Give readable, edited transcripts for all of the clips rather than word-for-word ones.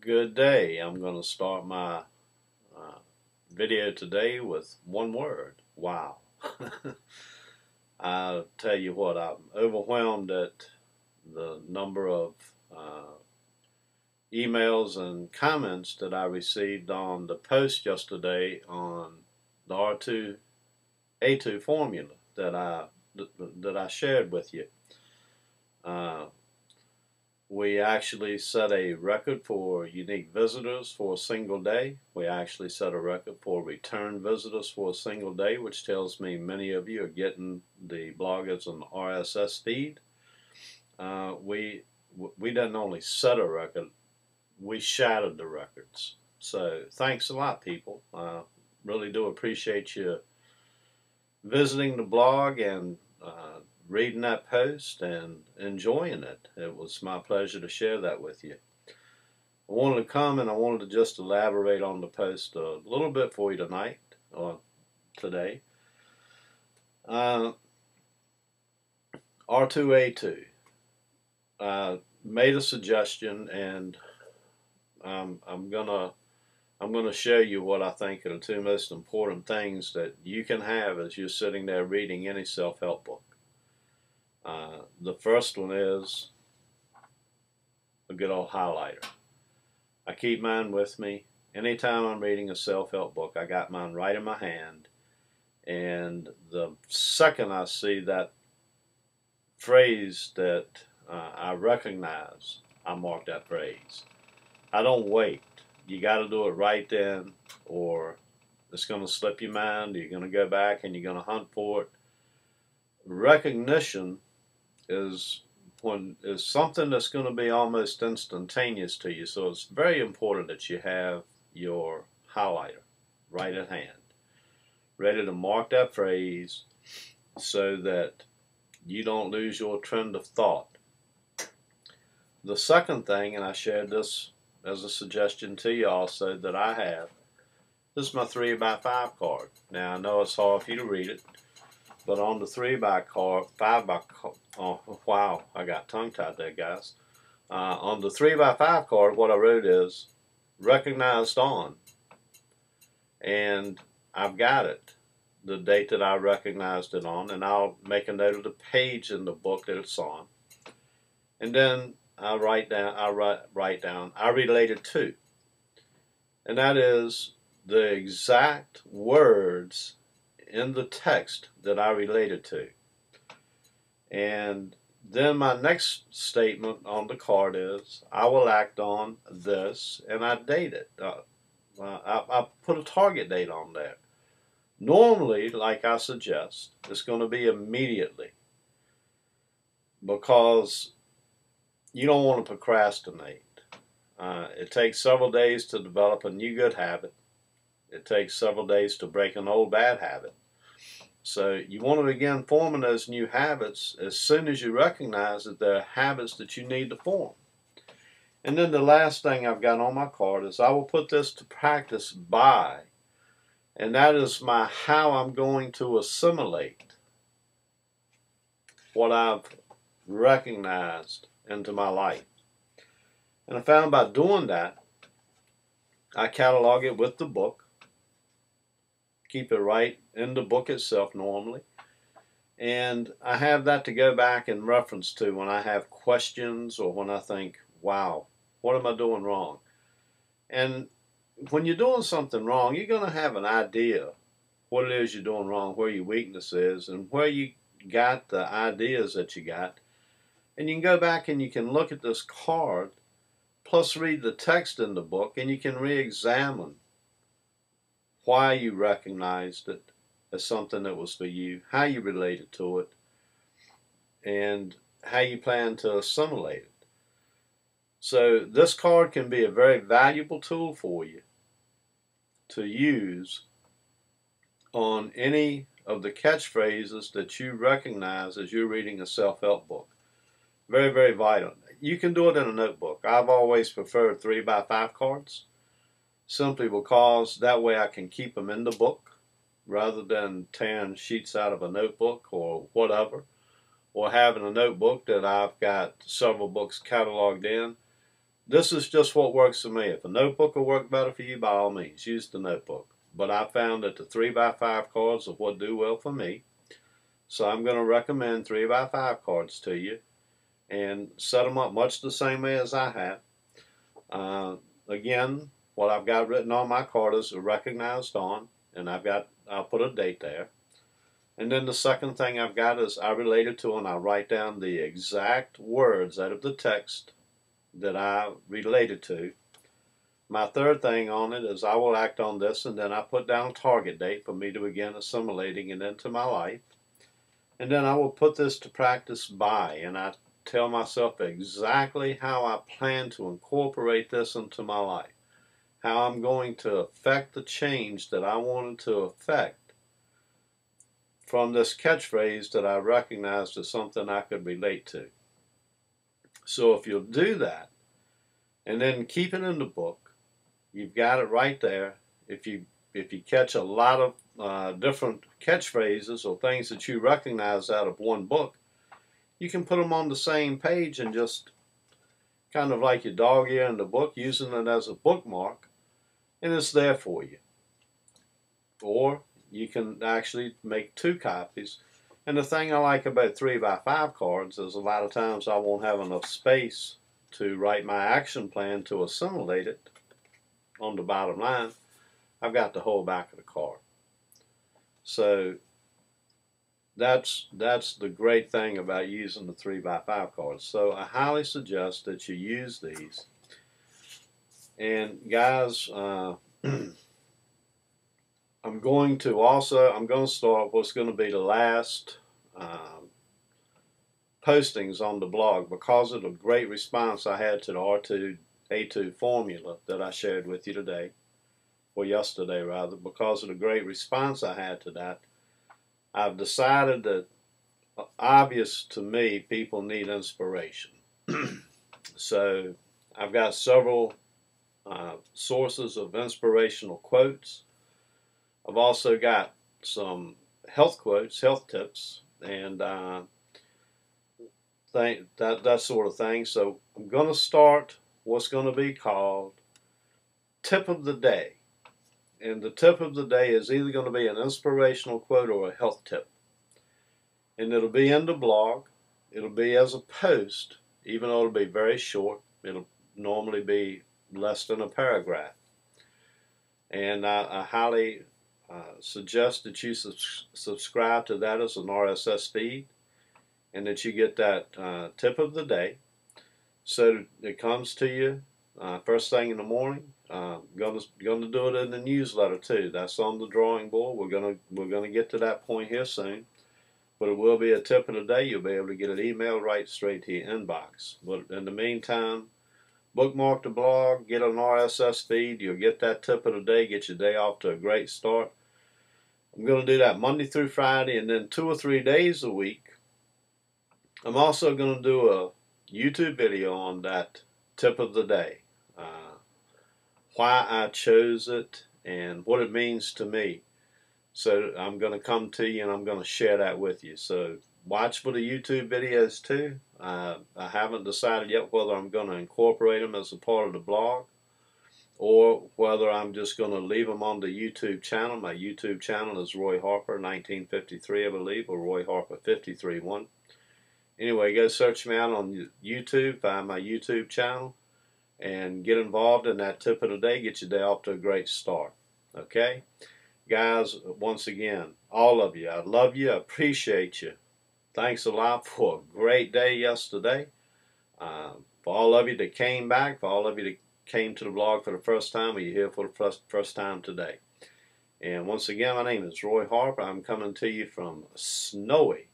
Good day. I'm going to start my uh, video today with one word. Wow. I'll tell you what, I'm overwhelmed at the number of emails and comments that I received on the post yesterday on the R2A2 formula that I shared with you. Uh, We actually set a record for unique visitors for a single day. We actually set a record for return visitors for a single day, which tells me many of you are getting the blog as an RSS feed. We didn't only set a record, we shattered the records. So thanks a lot, people. Really do appreciate you visiting the blog and reading that post and enjoying it. It was my pleasure to share that with you. I wanted to come and I wanted to just elaborate on the post a little bit for you tonight or today. R2A2 made a suggestion, and I'm gonna show you what I think are the two most important things that you can have as you're sitting there reading any self-help book. The first one is a good old highlighter. I keep mine with me. Anytime I'm reading a self-help book, I got mine right in my hand. And the second I see that phrase that I recognize, I mark that phrase. I don't wait. You got to do it right then, or it's going to slip your mind. You're going to go back and you're going to hunt for it. Recognition is something that's going to be almost instantaneous to you. So it's very important that you have your highlighter right at hand, ready to mark that phrase so that you don't lose your trend of thought. The second thing, and I shared this as a suggestion to you also, that I have, this is my 3x5 card. Now I know it's hard for you to read it, but on the 3x5 card, oh wow, I got tongue tied there, guys. On the 3x5 card, what I wrote is recognized on, and I've got it, the date that I recognized it on, and I'll make a note of the page in the book that it's on, and then I write down I related to, and that is the exact words in the text that I related to. And then my next statement on the card is, I will act on this, and I date it. I put a target date on there. Normally, like I suggest, it's going to be immediately, because you don't want to procrastinate. It takes several days to develop a new good habit. It takes several days to break an old bad habit. So you want to begin forming those new habits as soon as you recognize that there are habits that you need to form. And then the last thing I've got on my card is, I will put this to practice by, and that is how I'm going to assimilate what I've recognized into my life. And I found by doing that, I catalog it with the book, keep it right in the book itself normally, and I have that to go back and reference to when I have questions or when I think, wow, what am I doing wrong? And when you're doing something wrong, you're going to have an idea what it is you're doing wrong, where your weakness is, and where you got the ideas that you got. And you can go back and you can look at this card, plus read the text in the book, and you can re-examine why you recognized it as something that was for you, how you related to it, and how you plan to assimilate it. So this card can be a very valuable tool for you to use on any of the catchphrases that you recognize as you're reading a self-help book. Very, very vital. You can do it in a notebook. I've always preferred 3x5 cards, simply because that way I can keep them in the book rather than tearing sheets out of a notebook or whatever, or having a notebook that I've got several books cataloged in. this is just what works for me. If a notebook will work better for you, by all means, use the notebook. But I found that the 3x5 cards are what do well for me. So I'm going to recommend 3x5 cards to you and set them up much the same way as I have. Again, what I've got written on my card is a recognized on, and I'll put a date there. And then the second thing I've got is I relate it to, and I write down the exact words out of the text that I related to. My third thing on it is I will act on this, and then I put down a target date for me to begin assimilating it into my life. And then I will put this to practice by, and I tell myself exactly how I plan to incorporate this into my life, how I'm going to affect the change that I wanted to affect from this catchphrase that I recognized as something I could relate to. So if you'll do that, and then keep it in the book, you've got it right there. If you catch a lot of different catchphrases or things that you recognize out of one book, you can put them on the same page and just kind of like your dog ear in the book, using it as a bookmark, and it's there for you. Or you can actually make 2 copies. And the thing I like about 3x5 cards is a lot of times I won't have enough space to write my action plan to assimilate it on the bottom line. I've got the whole back of the card. So that's the great thing about using the 3x5 cards. So I highly suggest that you use these. And guys, I'm going to start what's going to be the last postings on the blog because of the great response I had to the R2A2 formula that I shared with you today, or yesterday rather. Because of the great response I had to that, I've decided that, obvious to me, people need inspiration. So I've got several sources of inspirational quotes. I've also got some health quotes, health tips, and that sort of thing. So I'm going to start what's going to be called Tip of the Day. And the tip of the day is either going to be an inspirational quote or a health tip. And it'll be in the blog. It'll be as a post, even though it'll be very short. It'll normally be less than a paragraph. And I highly suggest that you subscribe to that as an RSS feed, and that you get that tip of the day, so it comes to you first thing in the morning. Gonna do it in the newsletter too. That's on the drawing board. We're gonna get to that point here soon, but it will be a tip of the day. You'll be able to get an email right straight to your inbox. But in the meantime, bookmark the blog, get an RSS feed. You'll get that tip of the day. Get your day off to a great start. I'm going to do that Monday through Friday, and then 2 or 3 days a week. I'm also going to do a YouTube video on that tip of the day, why I chose it and what it means to me. So I'm going to come to you and I'm going to share that with you. So watch for the YouTube videos too. I haven't decided yet whether I'm going to incorporate them as a part of the blog, or whether I'm just going to leave them on the YouTube channel. My YouTube channel is Roy Harper 1953, I believe, or Roy Harper 531. Anyway, go search me out on YouTube, find my YouTube channel, and get involved in that tip of the day. Get your day off to a great start. Okay? Guys, once again, all of you, I love you, I appreciate you. Thanks a lot for a great day yesterday. For all of you that came back, for all of you that came to the blog for the first time, or you're here for the first time today. And once again, my name is Roy Harper. I'm coming to you from snowy,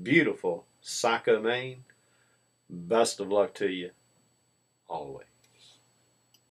beautiful Saco, Maine. Best of luck to you always.